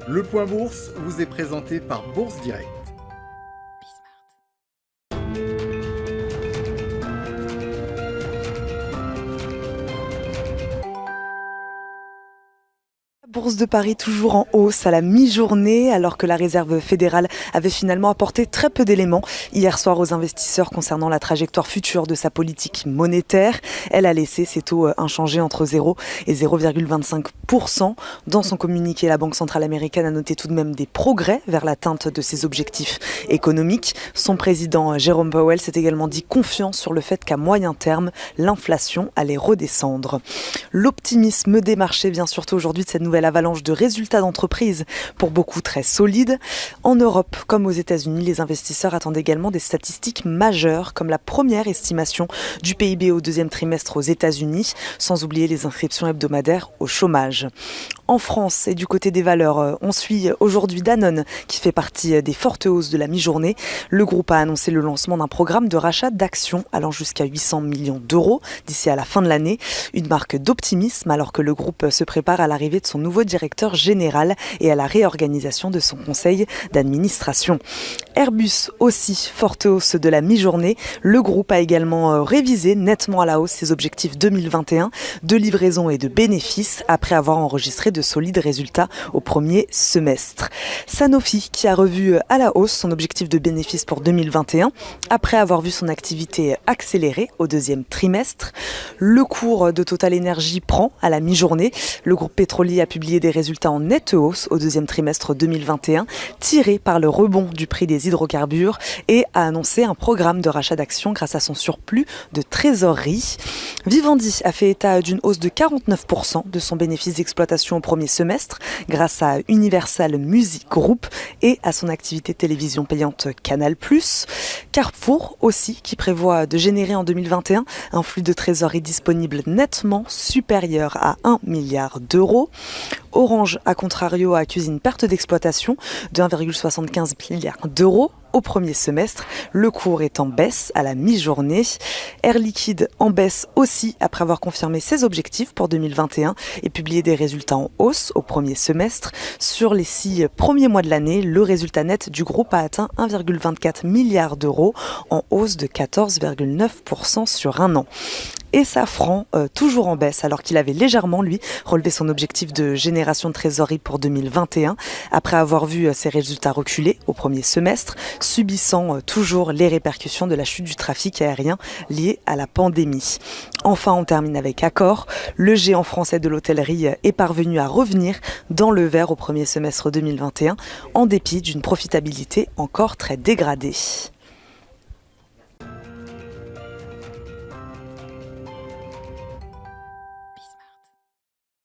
Le Point Bourse vous est présenté par Bourse Direct. Bourse de Paris toujours en hausse à la mi-journée alors que la Réserve fédérale avait finalement apporté très peu d'éléments hier soir aux investisseurs concernant la trajectoire future de sa politique monétaire. Elle a laissé ses taux inchangés entre 0 et 0,25%. Dans son communiqué, la Banque centrale américaine a noté tout de même des progrès vers l'atteinte de ses objectifs économiques. Son président Jérôme Powell s'est également dit confiant sur le fait qu'à moyen terme, l'inflation allait redescendre. L'optimisme des marchés vient surtout aujourd'hui de cette nouvelle avalanche de résultats d'entreprises, pour beaucoup très solides. En Europe, comme aux États-Unis, les investisseurs attendent également des statistiques majeures, comme la première estimation du PIB au deuxième trimestre aux États-Unis, sans oublier les inscriptions hebdomadaires au chômage. En France et du côté des valeurs, on suit aujourd'hui Danone, qui fait partie des fortes hausses de la mi-journée. Le groupe a annoncé le lancement d'un programme de rachat d'actions allant jusqu'à 800 millions d'euros d'ici à la fin de l'année. Une marque d'optimisme alors que le groupe se prépare à l'arrivée de son nouveau directeur général et à la réorganisation de son conseil d'administration. Airbus aussi, forte hausse de la mi-journée. Le groupe a également révisé nettement à la hausse ses objectifs 2021 de livraison et de bénéfices après avoir enregistré de solides résultats au premier semestre. Sanofi qui a revu à la hausse son objectif de bénéfices pour 2021 après avoir vu son activité accélérer au deuxième trimestre. Le cours de Total Energy prend à la mi-journée. Le groupe pétrolier a publié des résultats en nette hausse au deuxième trimestre 2021, tiré par le rebond du prix des hydrocarbures et a annoncé un programme de rachat d'actions grâce à son surplus de trésorerie. Vivendi a fait état d'une hausse de 49% de son bénéfice d'exploitation au premier semestre grâce à Universal Music Group et à son activité télévision payante Canal+. Carrefour aussi qui prévoit de générer en 2021 un flux de trésorerie disponible nettement supérieur à 1 milliard d'euros. Orange, à contrario, accuse une perte d'exploitation de 1,75 milliard d'euros au premier semestre. Le cours est en baisse à la mi-journée. Air Liquide en baisse aussi après avoir confirmé ses objectifs pour 2021 et publié des résultats en hausse au premier semestre. Sur les 6 premiers mois de l'année, le résultat net du groupe a atteint 1,24 milliard d'euros en hausse de 14,9% sur un an. Et Safran, toujours en baisse, alors qu'il avait légèrement, lui, relevé son objectif de génération de trésorerie pour 2021, après avoir vu ses résultats reculer au premier semestre, subissant toujours les répercussions de la chute du trafic aérien liée à la pandémie. Enfin, on termine avec Accor. Le géant français de l'hôtellerie est parvenu à revenir dans le vert au premier semestre 2021, en dépit d'une profitabilité encore très dégradée.